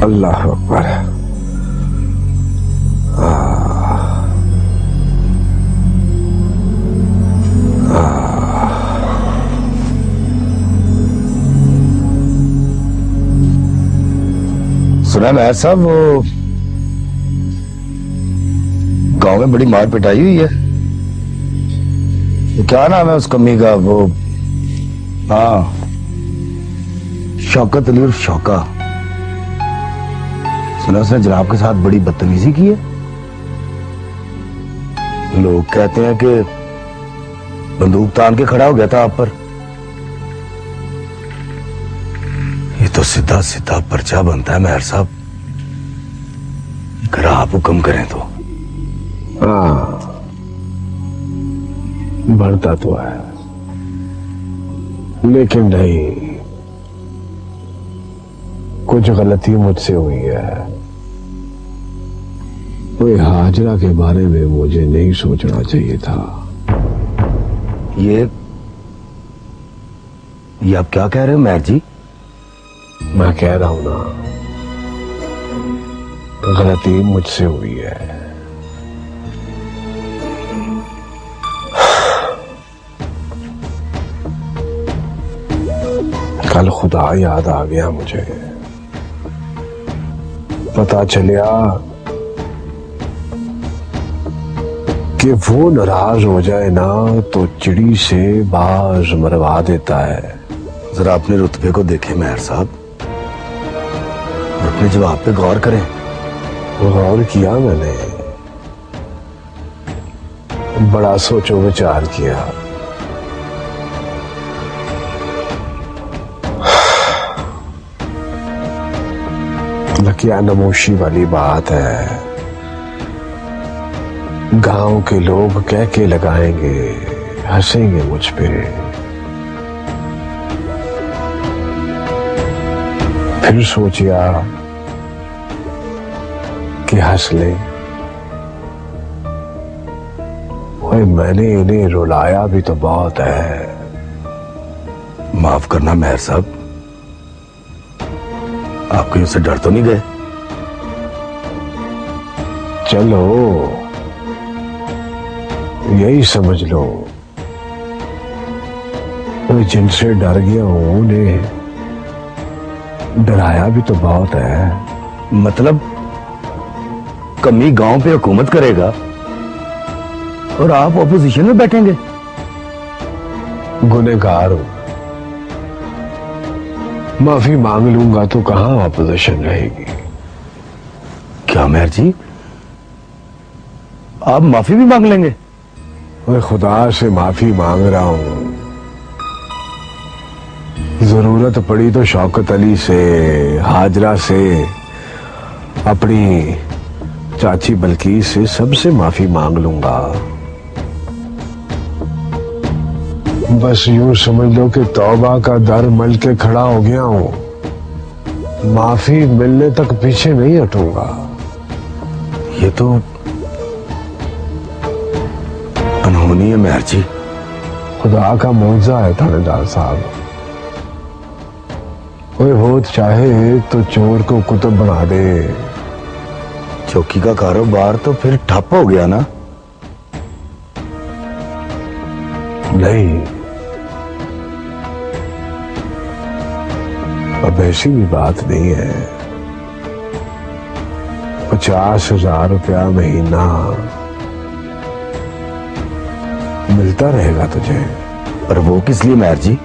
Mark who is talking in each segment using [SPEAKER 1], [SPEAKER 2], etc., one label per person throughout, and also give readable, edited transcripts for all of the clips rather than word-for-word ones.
[SPEAKER 1] अल्लाह अकबर।
[SPEAKER 2] सुना मेहर साहब, वो गांव में बड़ी मार पिटाई हुई है। वो क्या नाम है उस कमी का? वो हाँ, शौकत अली और शौका। सुना उसने जनाब के साथ बड़ी बदतमीजी की है। लोग कहते हैं कि बंदूक तान के खड़ा हो गया था आप पर। ये तो सीधा सीधा पर्चा बनता है मेहर साहब, अगर आप हुक्म करें तो।
[SPEAKER 1] हाँ, बढ़ता तो है, लेकिन नहीं, कुछ गलती मुझसे हुई है। कोई हाजरा के बारे में मुझे नहीं सोचना चाहिए था।
[SPEAKER 2] ये आप क्या कह रहे हो मेहर जी?
[SPEAKER 1] मैं कह रहा हूं ना, गलती मुझसे हुई है। कल खुदा याद आ गया मुझे। पता चलिया कि वो नाराज हो जाए ना तो चिड़ी से बाज मरवा देता है।
[SPEAKER 2] जरा अपने रुतबे को देखें मेहर साहब और अपने जवाब पे गौर करें।
[SPEAKER 1] गौर किया मैंने, बड़ा सोचो विचार किया। लकिया नमोशी वाली बात है। गांव के लोग कह के लगाएंगे, हंसेंगे मुझ पे। फिर सोचिया कि हंस ले। ओए, मैंने इन्हें रुलाया भी तो बहुत है।
[SPEAKER 2] माफ करना मेहर साहब, आप कहीं उससे डर तो नहीं गए?
[SPEAKER 1] चलो यही समझ लो, मैं जिनसे डर गया हूं उन्हें डराया भी तो बहुत है।
[SPEAKER 2] मतलब कमी गांव पे हुकूमत करेगा और आप ऑपोजिशन में बैठेंगे?
[SPEAKER 1] गुनहगार हूं, माफी मांग लूंगा तो कहां ऑपोजिशन रहेगी।
[SPEAKER 2] क्या मेहर जी, आप माफी भी मांग लेंगे?
[SPEAKER 1] मैं खुदा से माफी मांग रहा हूं। जरूरत पड़ी तो शौकत अली से, हाजरा से, अपनी चाची बल्कीस से, सबसे माफी मांग लूंगा। बस यूं समझ लो कि तौबा का दर मल के खड़ा हो गया हूं। माफी मिलने तक पीछे नहीं हटूंगा।
[SPEAKER 2] ये तो अनहोनी है मेहर जी।
[SPEAKER 1] खुदा का मौजा है थानेदार साहब। कोई होत चाहे तो चोर को कुतुब बना दे।
[SPEAKER 2] चौकी का कारोबार तो फिर ठप हो गया ना?
[SPEAKER 1] नहीं, अब ऐसी भी बात नहीं है। 50,000 रुपया महीना मिलता रहेगा तुझे।
[SPEAKER 2] पर वो किस लिए मेहर जी?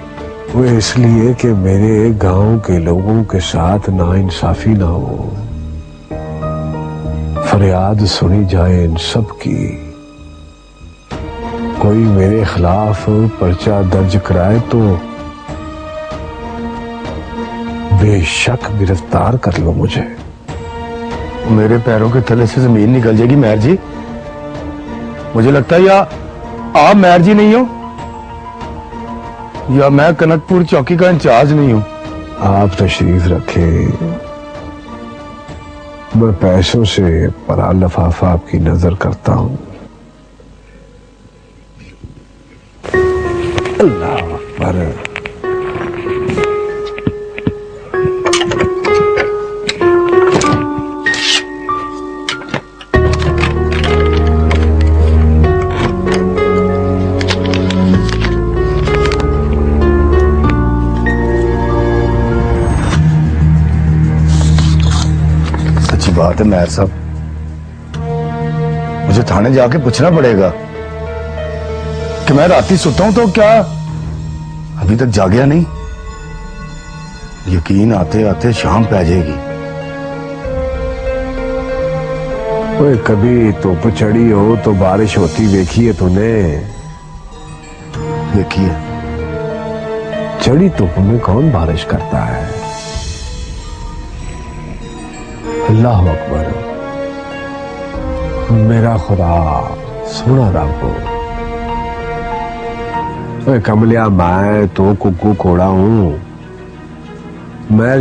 [SPEAKER 1] वो इसलिए कि मेरे गांव के लोगों के साथ नाइंसाफी ना हो, फरियाद सुनी जाए इन सब की। कोई मेरे खिलाफ पर्चा दर्ज कराए तो बेशक गिरफ्तार कर लो मुझे।
[SPEAKER 2] मेरे पैरों के तले से जमीन निकल जाएगी मेहर जी। मुझे लगता है या आप मेहर जी नहीं हो या मैं कनकपुर चौकी का इंचार्ज नहीं हूं।
[SPEAKER 1] आप तशरीफ रखें, मैं पैसों से परा लफाफा आपकी नजर करता हूं। अल्लाह अकबर।
[SPEAKER 2] बात है मेहर साहब, मुझे थाने जाके पूछना पड़ेगा कि मैं राती सोता हूं तो क्या अभी तक जागया नहीं। यकीन आते आते शाम पै जाएगी।
[SPEAKER 1] ओए कभी धुप चढ़ी हो तो बारिश होती देखी है तूने?
[SPEAKER 2] देखिए,
[SPEAKER 1] चढ़ी धुप में कौन बारिश करता है? अल्लाह अकबर, मेरा खुदा सोना रब। ओए कमलिया, मैं तो कुक्कू कोड़ा हूं। महर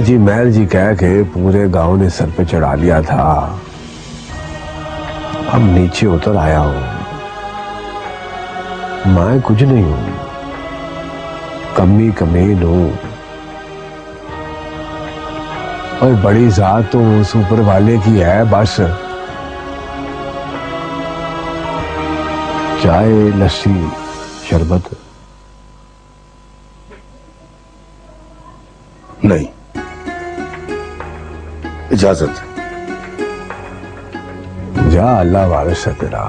[SPEAKER 1] जी कह के पूरे गांव ने सर पे चढ़ा लिया था। अब नीचे उतर आया हूं। मैं कुछ नहीं हूं, कमी कमीन हूं। और बड़ी जात तो उस ऊपर वाले की है बस। चाय, लस्सी, शरबत
[SPEAKER 2] नहीं, इजाजत।
[SPEAKER 1] जा, अल्लाह वारिस है तेरा,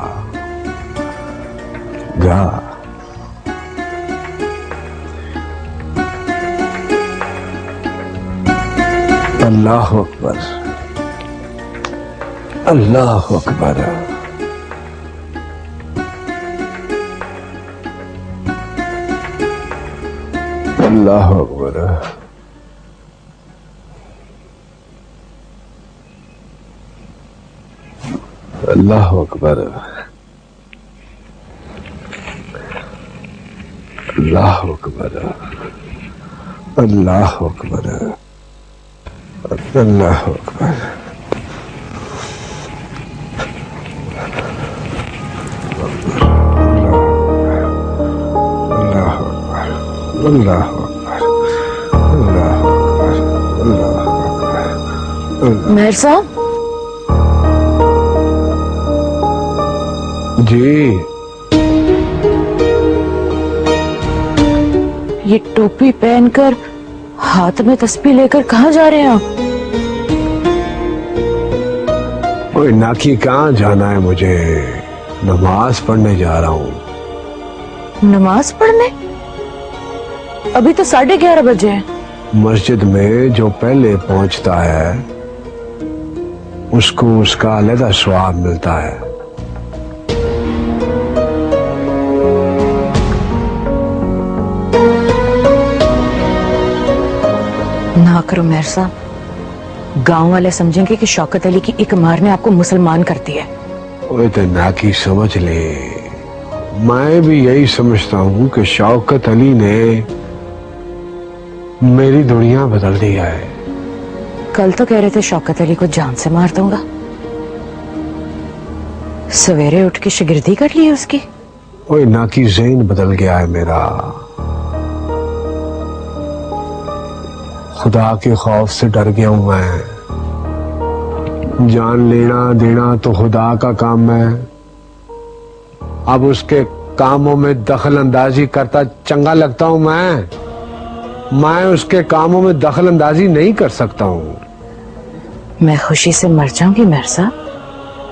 [SPEAKER 1] जा। अल्लाह अकबर, अल्लाह अकबर। अल्लाह अकबर। अल्लाह अकबर। अल्लाह अकबर। अल्लाह अकबर। अल्लाह अकबर। अल्लाह अकबर। अल्लाह अकबर। अल्लाह अकबर। अल्लाह अकबर।
[SPEAKER 3] मेहर साहब
[SPEAKER 1] जी,
[SPEAKER 3] ये टोपी पहनकर हाथ में तस्बीह लेकर कहाँ जा रहे हैं आप?
[SPEAKER 1] ओए नाकी, कहाँ जाना है मुझे? नमाज पढ़ने जा रहा हूँ।
[SPEAKER 3] नमाज पढ़ने? अभी तो 11:30 बजे हैं।
[SPEAKER 1] मस्जिद में जो पहले पहुंचता है उसको उसका अलग स्वाब मिलता है।
[SPEAKER 3] ना करो मेहर साहब, गांव वाले समझेंगे कि शौकत अली की एक मार ने आपको मुसलमान कर दिया।
[SPEAKER 1] ओए तो नाकी समझ ले, मैं भी यही समझता हूँ कि शौकत अली ने मेरी दुनिया बदल दिया है।
[SPEAKER 3] कल तो कह रहे थे शौकत अली को जान से मार दूंगा, सवेरे उठ के शिगिर्दी कर ली उसकी।
[SPEAKER 1] ओए नाकी, ज़हन बदल गया है मेरा। खुदा के खौफ से डर गया हूं मैं। जान लेना देना तो खुदा का काम है। अब उसके कामों में दखल अंदाजी करता चंगा लगता हूं मैं उसके कामों में दखल अंदाजी नहीं कर सकता हूं।
[SPEAKER 3] मैं खुशी से मर जाऊंगी मेहर साहब।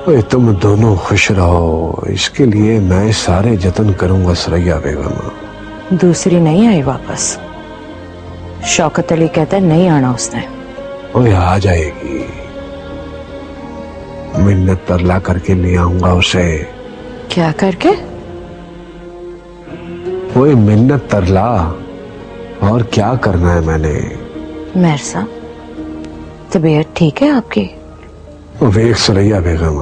[SPEAKER 1] ओए तुम दोनों खुश रहो, इसके लिए मैं सारे जतन करूंगा सरैया बेगम।
[SPEAKER 3] दूसरी नहीं आई वापस। शौकत अली कहता है नहीं आना उसने।
[SPEAKER 1] ओए आ जाएगी, मिन्नत तरला करके ले आऊंगा उसे।
[SPEAKER 3] क्या करके?
[SPEAKER 1] ओए मिन्नत तरला, और क्या करना है मैंने?
[SPEAKER 3] मेहर साहब, तबीयत ठीक है आपकी?
[SPEAKER 1] वेख सरैया बेगम,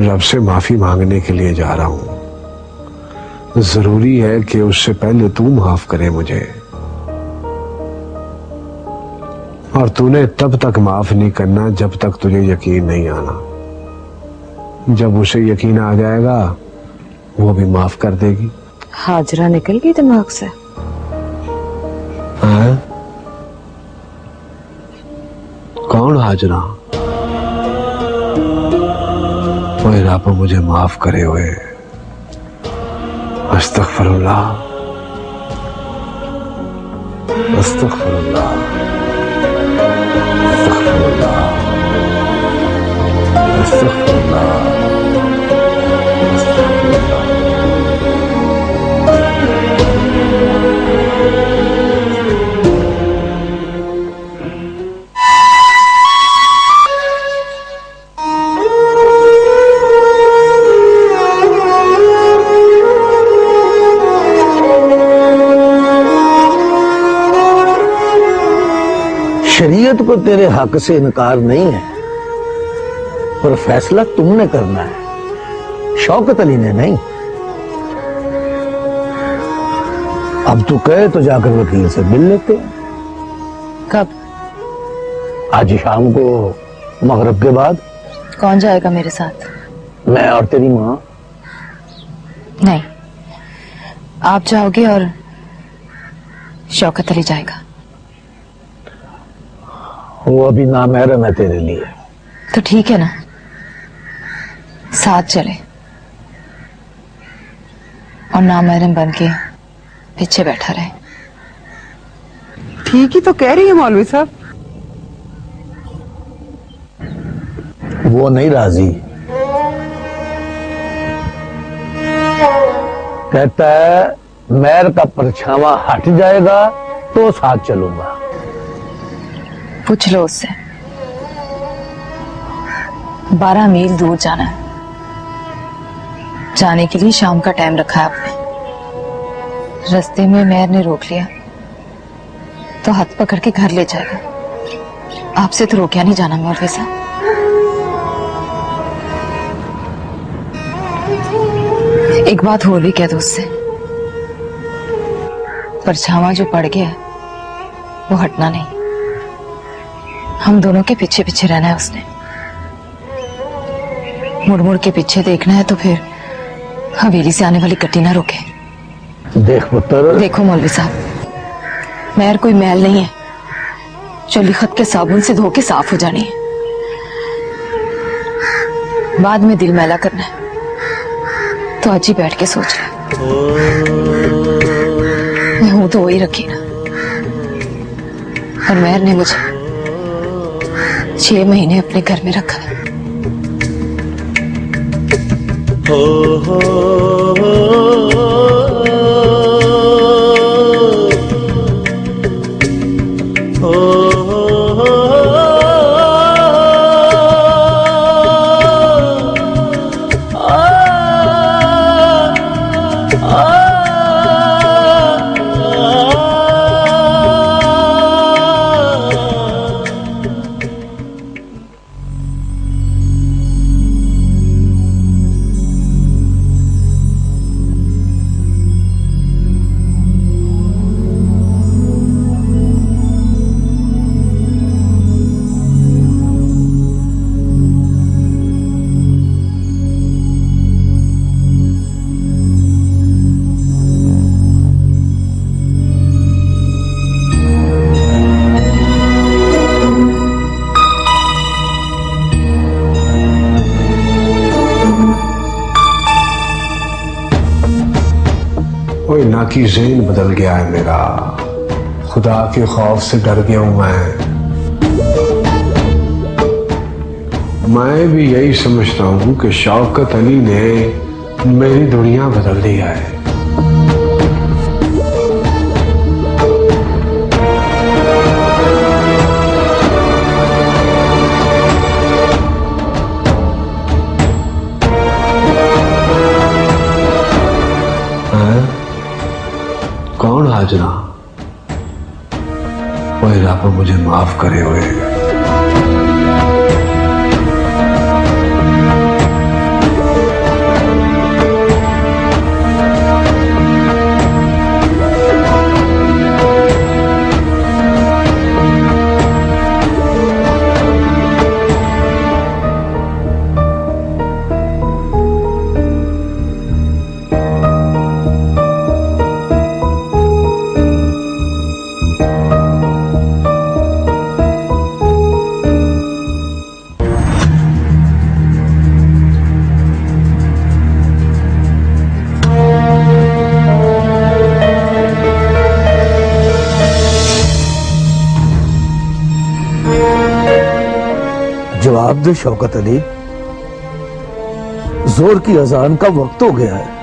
[SPEAKER 1] रब से माफी मांगने के लिए जा रहा हूं। जरूरी है कि उससे पहले तू माफ करे मुझे। और तूने तब तक माफ नहीं करना जब तक तुझे यकीन नहीं आना। जब उसे यकीन आ जाएगा वो भी माफ कर देगी।
[SPEAKER 3] हाजरा निकल गई दिमाग से?
[SPEAKER 1] हाँ? कौन हाजरा? ओए रब मुझे माफ करे हुए। अस्तगफिरुल्लाह, अस्तगफिरुल्लाह, अस्तगफिरुल्लाह।
[SPEAKER 2] अस्तगफिरुल्लाह, अस्तगफिरुल्लाह। शरीयत को तेरे हक से इनकार नहीं है, पर फैसला तुमने करना है, शौकत अली ने नहीं। अब तू कहे तो जाकर वकील से मिल लेते हैं।
[SPEAKER 3] कब?
[SPEAKER 2] आज शाम को, मगरिब के बाद।
[SPEAKER 3] कौन जाएगा मेरे साथ?
[SPEAKER 2] मैं और तेरी माँ।
[SPEAKER 3] नहीं, आप जाओगे और शौकत अली जाएगा।
[SPEAKER 2] वो अभी नामहरम है तेरे लिए।
[SPEAKER 3] तो ठीक है ना, साथ चले और नामहरम बन के पीछे बैठा रहे।
[SPEAKER 4] ठीक ही तो कह रही है मौलवी साहब।
[SPEAKER 2] वो नहीं राजी, कहता है महर का परछावा हट जाएगा तो साथ चलूंगा।
[SPEAKER 3] पूछ लो उससे। 12 मील दूर जाना है, जाने के लिए शाम का टाइम रखा है आपने। रास्ते में मेयर ने रोक लिया तो हाथ पकड़ के घर ले जाएगा। आपसे तो रोकिया नहीं जाना मौलवी साहब। एक बात और भी कह दो उससे, परछावा जो पड़ गया है वो हटना नहीं। हम दोनों के पीछे पीछे रहना है उसने। मुड़ मुड़ के पीछे देखना है तो फिर हवेली से आने वाली गड्डी ना रोके।
[SPEAKER 2] देख पुत्र,
[SPEAKER 3] देखो मौलवी साहब, मेहर कोई मैल नहीं है जो लिखत के साबुन से धो के साफ हो जानी है। बाद में दिल मैला करना है तो आज ही बैठ के सोच ले। मैं हूं तो वही रखी ना। और मेहर ने मुझे 6 महीने अपने घर में रखा है।
[SPEAKER 1] ओए ना की ज़हन बदल गया है मेरा, खुदा के खौफ से डर गया हूं मैं भी यही समझता हूं कि शौकत अली ने मेरी दुनिया बदल दिया है। कौन हाजरा? ओए रब मुझे माफ करे हुए।
[SPEAKER 2] जवाब दे शौकत अली।
[SPEAKER 4] जोर की अजान का वक्त हो गया है।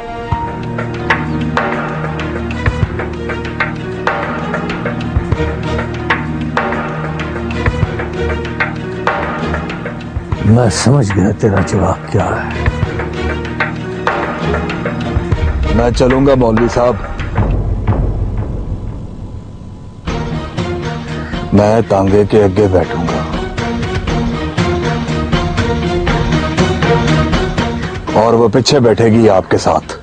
[SPEAKER 4] मैं समझ गया तेरा जवाब क्या है।
[SPEAKER 2] मैं चलूंगा मौलवी साहब। मैं तांगे के आगे बैठूंगा और वो पीछे बैठेगी आपके साथ।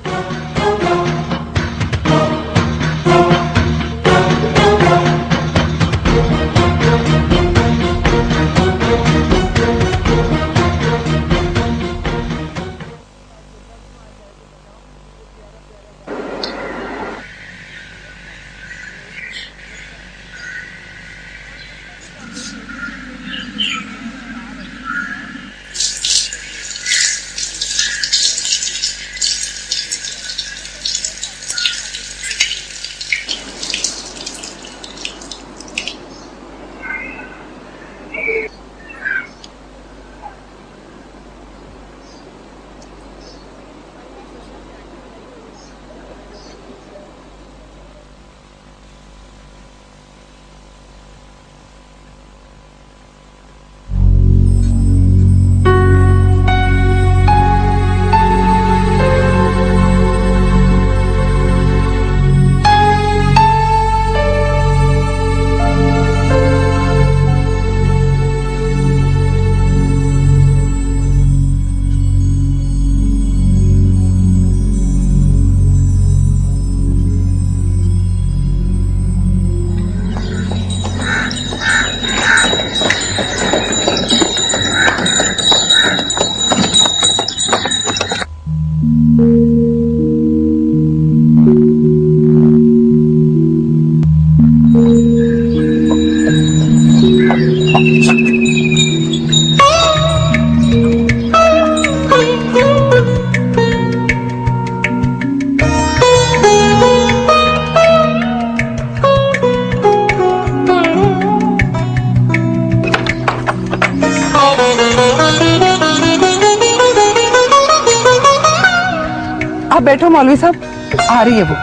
[SPEAKER 5] आप बैठो मौलवी साहब, आ रही है वो।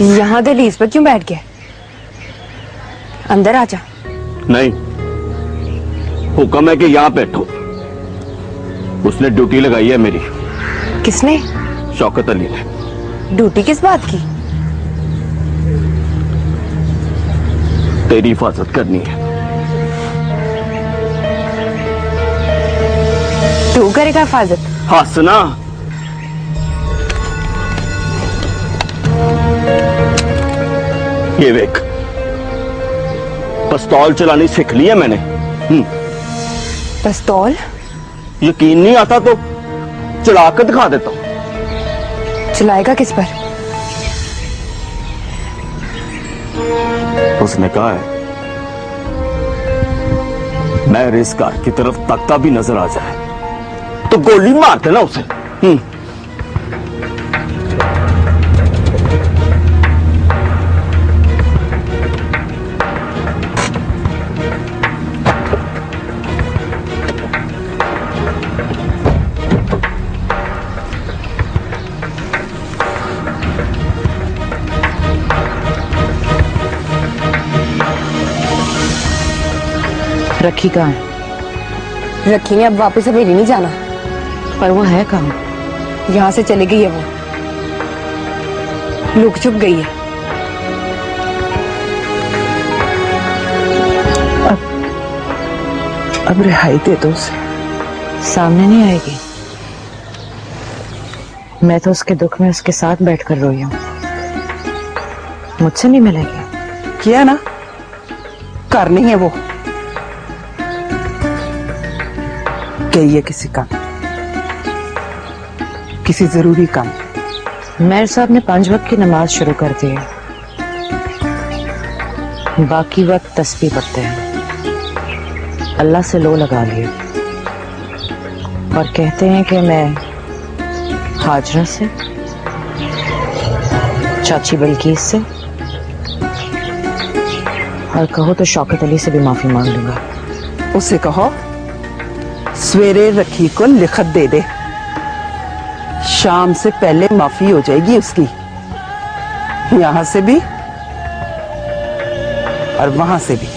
[SPEAKER 6] यहाँ दहलीज पर क्यों बैठ गया? अंदर आजा।
[SPEAKER 7] नहीं, हुक्म है कि यहाँ बैठो। उसने ड्यूटी लगाई है मेरी।
[SPEAKER 6] किसने?
[SPEAKER 7] शौकत अली ने।
[SPEAKER 6] ड्यूटी किस बात की?
[SPEAKER 7] तेरी हिफाजत करनी है।
[SPEAKER 6] तू करेगा हिफाजत?
[SPEAKER 7] हंसना। ये देख, पिस्तौल चलानी सीख ली है मैंने।
[SPEAKER 6] पिस्तौल?
[SPEAKER 7] यकीन नहीं आता तो चलाकर दिखा देता हूं।
[SPEAKER 6] चलाएगा किस पर?
[SPEAKER 7] उसने कहा है मैं इस कार की तरफ तकता भी नजर आ जाए तो गोली मार देना उसे।
[SPEAKER 5] रखी कहाँ है?
[SPEAKER 6] रखी ने अब वापस हवेली नहीं जाना।
[SPEAKER 5] पर वो है कहाँ?
[SPEAKER 6] यहाँ से चली गई है वो, लुक छुप गई है। अब रिहाई दे दो उसे।
[SPEAKER 3] सामने नहीं आएगी। मैं तो उसके दुख में उसके साथ बैठकर रोई हूँ। मुझसे नहीं मिलेगी।
[SPEAKER 5] किया ना, करनी है वो। गई है किसी काम, किसी जरूरी काम।
[SPEAKER 3] मेयर साहब ने 5 वक्त की नमाज शुरू कर दी है, बाकी वक्त तस्बीह पढ़ते हैं। अल्लाह से लो लगा लिए और कहते हैं कि मैं हाजरा से, चाची बल्कीस से और कहो तो शौकत अली से भी माफी मांग लूंगा।
[SPEAKER 5] उसे कहो सवेरे रखी को लिखत दे दे, शाम से पहले माफी हो जाएगी उसकी, यहां से भी और वहां से भी।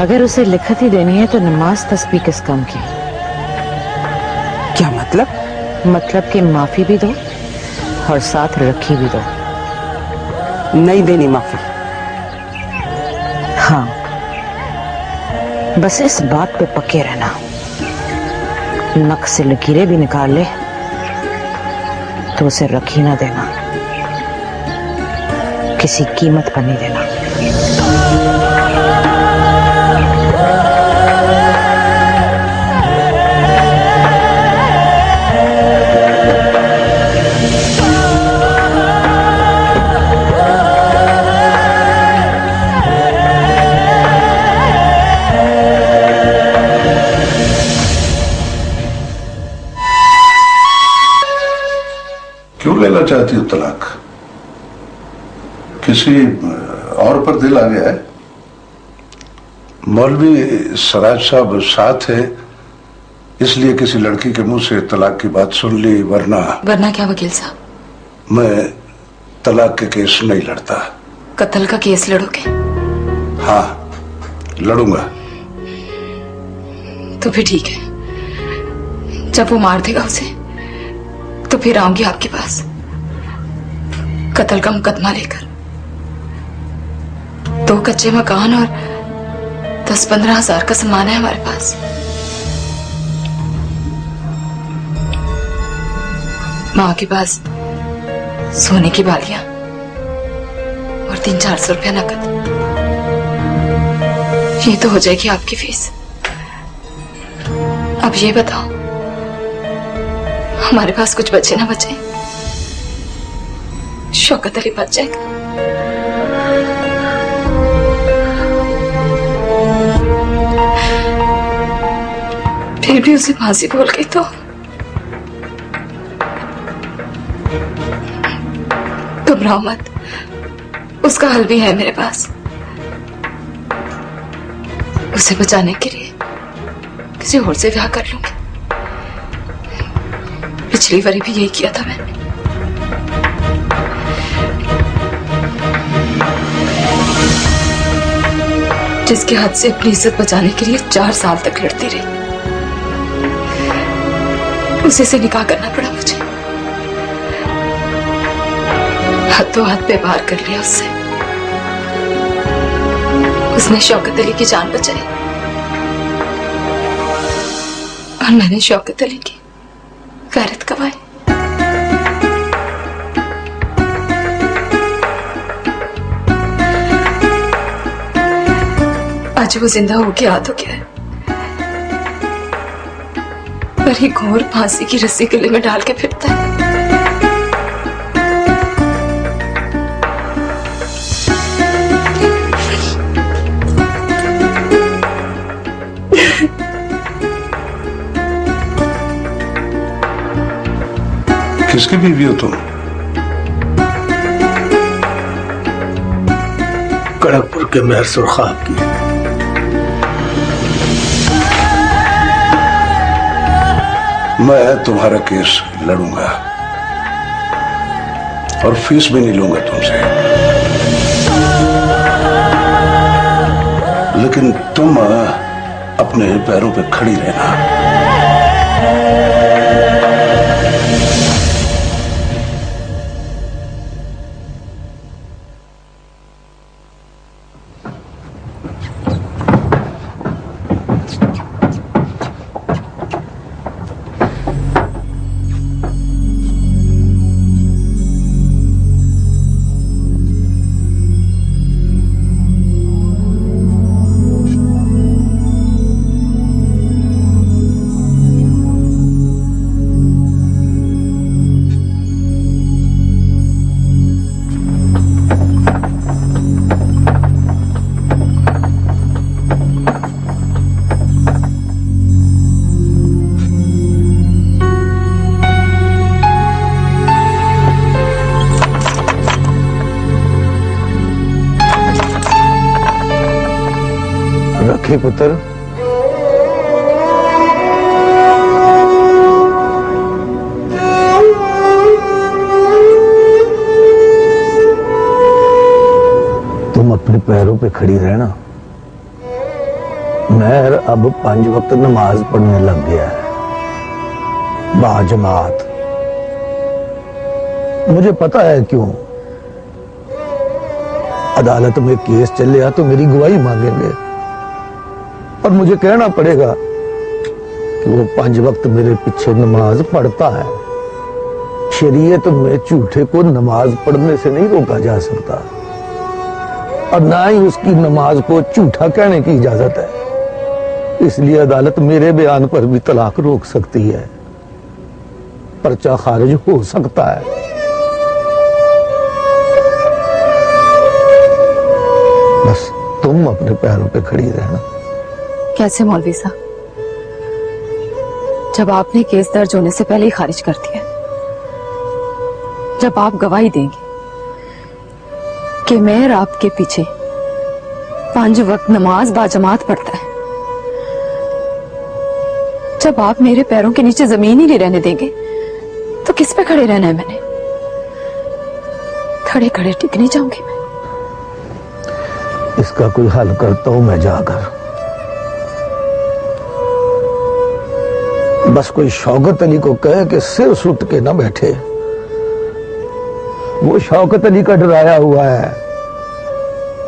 [SPEAKER 3] अगर उसे लिखत ही देनी है तो नमाज तस्बीह किस काम की?
[SPEAKER 5] क्या मतलब?
[SPEAKER 3] मतलब कि माफी भी दो और साथ रखी भी दो।
[SPEAKER 5] नहीं देनी माफी।
[SPEAKER 3] हाँ, बस इस बात पे पक्के रहना, नक से लकीरें भी निकाल ले तो उसे रखी ना देना, किसी कीमत पर नहीं देना।
[SPEAKER 8] क्यों लेना चाहती हो तलाक? किसी और पर दिल आ गया है? मौलवी सराज साहब साथ है इसलिए किसी लड़की के मुंह से तलाक की बात सुन ली, वरना
[SPEAKER 9] क्या वकील साहब?
[SPEAKER 8] मैं तलाक के केस नहीं लड़ता।
[SPEAKER 9] कत्ल का केस लड़ोगे?
[SPEAKER 8] हाँ, लड़ूंगा।
[SPEAKER 9] तो फिर ठीक है, जब वो मार देगा उसे तो फिर आऊंगी आपके पास कत्ल का मुकदमा लेकर। 2 कच्चे मकान और 10-15 हजार का सामान है हमारे पास। माँ के पास सोने की बालियां और 300-400 रुपया नकद। ये तो हो जाएगी आपकी फीस। अब ये बताओ, हमारे पास कुछ बचे ना बचे, शौकत अली बच जाएगा? फिर भी उसे फांसी बोल गई तो घबराओ मत, उसका हल भी है मेरे पास। उसे बचाने के लिए किसी और से ब्याह कर लूंगी। पिछली बारी भी यही किया था मैंने। जिसके हाथ से अपनी इज्जत बचाने के लिए 4 साल तक लड़ती रही, उसी से निकाह करना पड़ा मुझे। हाथों हाथ पे पार कर लिया उससे। उसने शौकत अली की जान बचाई और मैंने शौकत अली की गैरत गवाई। आज वो जिंदा होके याद हो गया है, पर ही घोर फांसी की रस्सी गले में डाल के फिरता है।
[SPEAKER 8] किसकी बीवी हो तुम?
[SPEAKER 4] कड़कपुर के मेहर सुरखाब की।
[SPEAKER 8] मैं तुम्हारा केस लड़ूंगा और फीस भी नहीं लूंगा तुमसे, लेकिन तुम अपने पैरों पे खड़ी रहना।
[SPEAKER 2] रखी पुत्र। तुम अपने पैरों पे खड़ी रहना। महर अब 5 वक्त नमाज पढ़ने लग गया है बाजमात। मुझे पता है क्यों। अदालत में केस चल रहा तो मेरी गवाही मांगेंगे और मुझे कहना पड़ेगा कि वो 5 वक्त मेरे पीछे नमाज पढ़ता है। शरीयत में झूठे को नमाज पढ़ने से नहीं रोका जा सकता और ना ही उसकी नमाज को झूठा कहने की इजाजत है। इसलिए अदालत मेरे बयान पर भी तलाक रोक सकती है, पर्चा खारिज हो सकता है। बस तुम अपने पैरों पे खड़ी रहना।
[SPEAKER 3] कैसे मौलवी साहब, जब आपने केस दर्ज होने से पहले ही खारिज कर दिया, जब आप गवाही देंगे कि मेहर आपके पीछे 5 वक्त नमाज बाजमात पढ़ता है, जब आप मेरे पैरों के नीचे जमीन ही नहीं रहने देंगे तो किस पे खड़े रहना है मैंने? खड़े खड़े टिक नहीं जाऊंगी मैं।
[SPEAKER 2] इसका कोई हल करता हूं मैं जाकर। बस कोई शौकत अली को कहे कि सिर सुट के ना बैठे। वो शौकत अली का डराया हुआ है,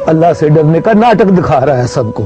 [SPEAKER 2] अल्लाह से डरने का नाटक दिखा रहा है सबको।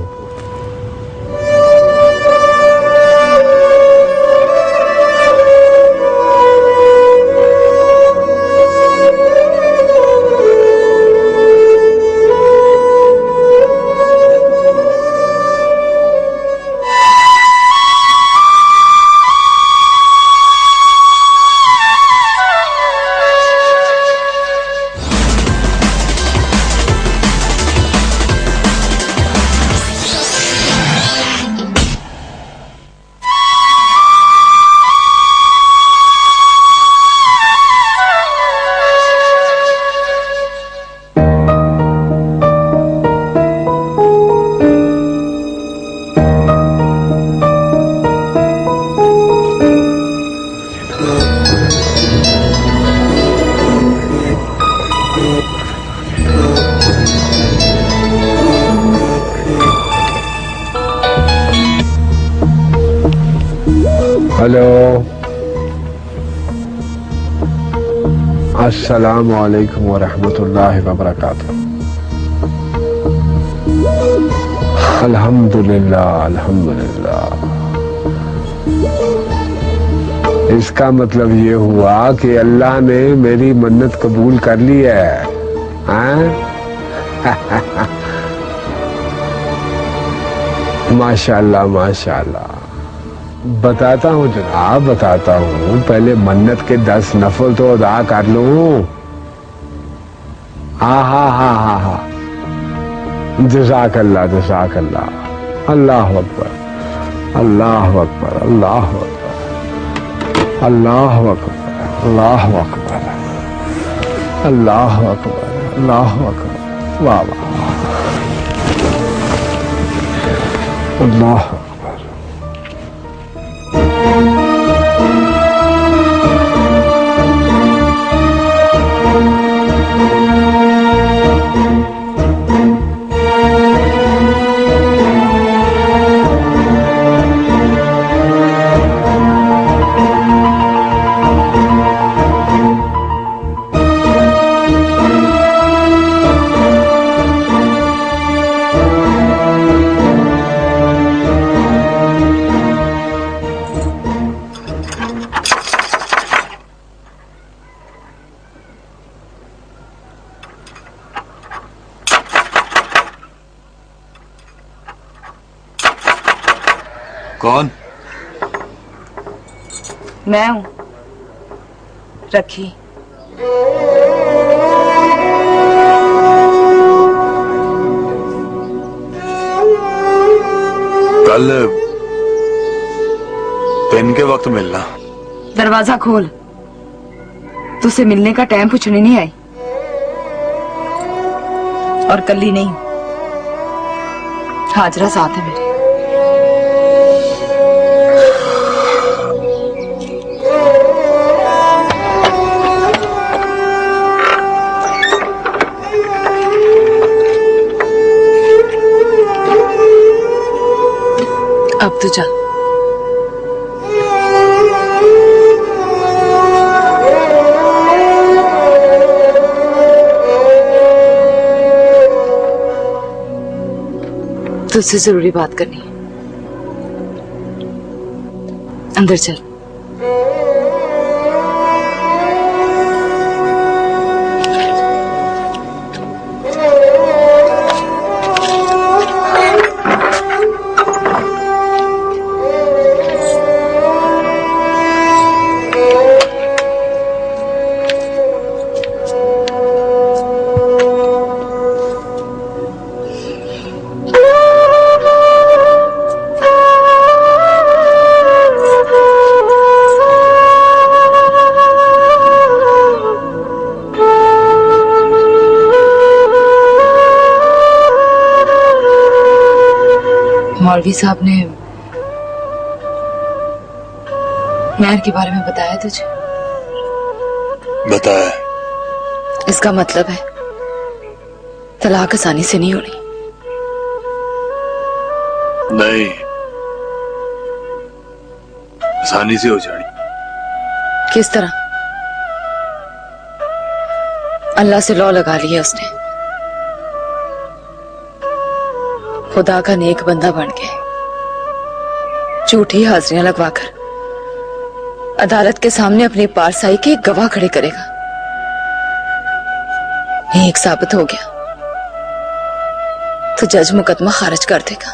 [SPEAKER 1] हेलो, अस्सलाम वालेकुम वरहमतुल्लाहि वबरकातुह। अल्हम्दुलिल्लाह अल्हम्दुलिल्लाह। इसका मतलब ये हुआ कि अल्लाह ने मेरी मन्नत कबूल कर ली है, हाँ? माशाअल्लाह माशाअल्लाह। बताता हूँ जनाब, बताता हूँ। पहले मन्नत के 10 नफल तो अदा कर लूं। हा हा हा हा हा। जज़ाकल्लाह जज़ाकल्लाह। अल्लाह अकबर अल्लाह अकबर अल्लाह अकबर अल्लाह अकबर अल्लाह अकबर अल्लाह अकबर अल्लाह अकबर। वाह वाह, अल्लाह।
[SPEAKER 10] कौन?
[SPEAKER 6] मैं हूं रखी।
[SPEAKER 10] कल 3 के वक्त मिलना।
[SPEAKER 6] दरवाजा खोल, तुझसे मिलने का टाइम पूछने नहीं आई। और कल ही नहीं, हाजरा साथ है मेरे।
[SPEAKER 3] अब तो चल। तुझसे जरूरी बात करनी है, अंदर चल। मौलवी साहब ने मेहर के बारे में बताया तुझे?
[SPEAKER 10] बताया।
[SPEAKER 3] इसका मतलब है तलाक आसानी से नहीं होनी।
[SPEAKER 10] नहीं, आसानी से हो जानी।
[SPEAKER 3] किस तरह? अल्लाह से लौ लगा ली है उसने। खुदा का नेक बंदा बन के झूठी हाजिरियां लगवाकर अदालत के सामने अपनी पारसाई के गवाह खड़े करेगा। नेक साबित हो गया तो जज मुकदमा खारिज कर देगा।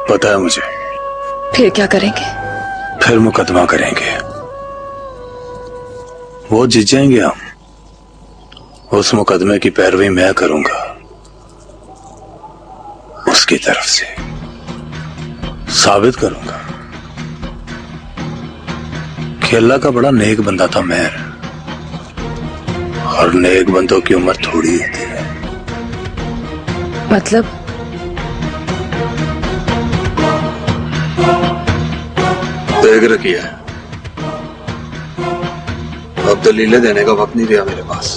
[SPEAKER 10] पता है मुझे।
[SPEAKER 3] फिर क्या करेंगे?
[SPEAKER 10] फिर मुकदमा करेंगे, वो जीत जाएंगे हम। उस मुकदमे की पैरवी मैं करूंगा, उसकी तरफ से साबित करूंगा कि अल्लाह का बड़ा नेक बंदा था मेहर, और नेक बंदों की उम्र थोड़ी होती है।
[SPEAKER 3] मतलब?
[SPEAKER 10] देख रखी है, अब दलीलें देने का वक्त नहीं रहा मेरे पास।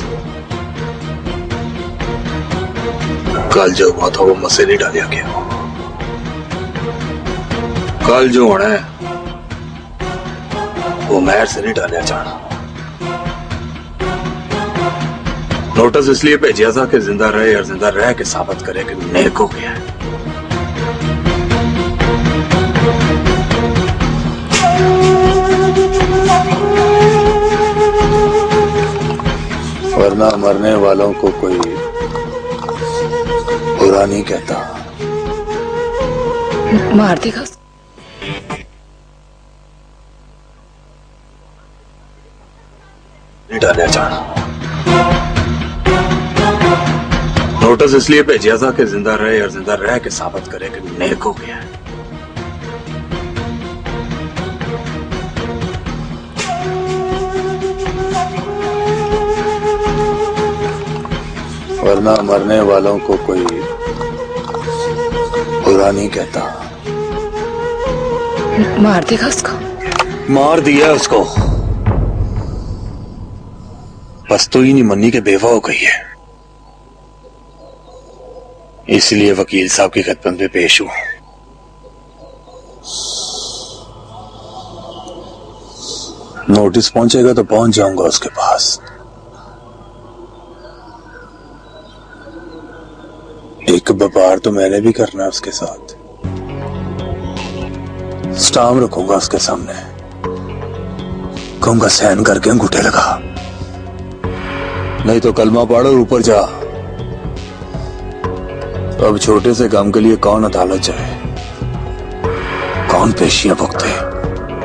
[SPEAKER 10] कल जो हुआ था वो मुझसे नहीं डाला गया। कल जो होना है वो मेहर से नहीं डाला जाना। नोटिस इसलिए भेजा था कि जिंदा रहे और जिंदा रह के साबित करे कि नेक हो गया है। वरना मरने वालों को कोई बुरा नहीं कहता।
[SPEAKER 3] मार देगा।
[SPEAKER 10] नहीं डाला जाना। नोटिस इसलिए भेजा था कि जिंदा रहे और जिंदा रह के साबित करे कि नेक हो गया है। वरना मरने वालों को कोई बुरा नहीं कहता।
[SPEAKER 3] मार देगा उसको।
[SPEAKER 10] मार दिया उसको, बस तो ही नहीं मन्नी के बेवा हो गई है, इसलिए वकील साहब की खिदमत में पेश हूं। नोटिस पहुंचेगा तो पहुंच जाऊंगा उसके पास। एक व्यापार तो मैंने भी करना है उसके साथ। स्टाम्प रखूंगा उसके सामने, कहूंगा सहन करके अंगूठे लगा, नहीं तो कलमा पढ़ और ऊपर जा। अब छोटे से काम के लिए कौन अदालत जाए, कौन पेशियां भुगते?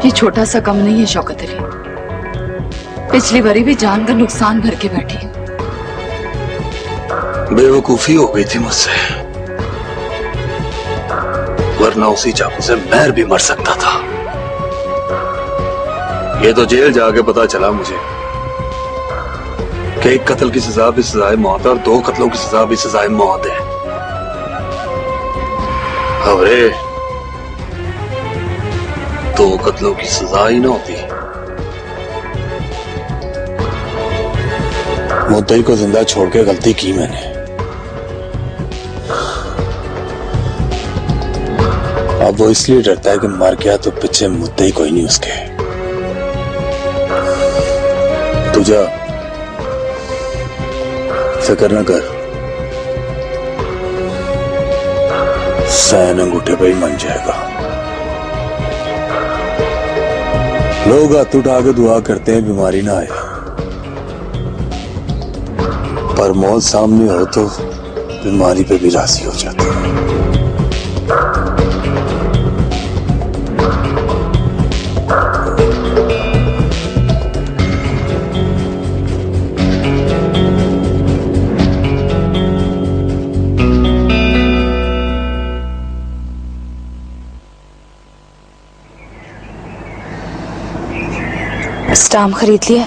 [SPEAKER 3] ये छोटा सा कम नहीं है शौकत अली, पिछली बारी भी जान का नुकसान भर के बैठी।
[SPEAKER 10] बेवकूफी हो गई थी मुझसे, वरना उसी चाकू से मेहर भी मर सकता था। ये तो जेल जाके पता चला मुझे कि एक कत्ल की सजा भी सजाए मौत है और 2 कत्लों की सजा भी सजाए मौत है। अरे 2 कत्लों की सजा ही ना होती, मुद्दई को जिंदा छोड़ के गलती की मैंने। अब वो इसलिए डरता है कि मर गया तो पीछे मुद्दे ही कोई नहीं उसके। तू जा, फिक्र न कर, सैन अंगूठे पे ही मन जाएगा। लोग हाथ उठा के दुआ करते हैं बीमारी ना आए, पर मौत सामने हो तो बीमारी पे भी राजी हो जाते हैं।
[SPEAKER 3] स्टाम्प खरीद लिया?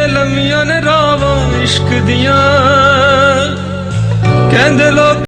[SPEAKER 11] लमियां ने रावां इश्क दियां कहंदे लोग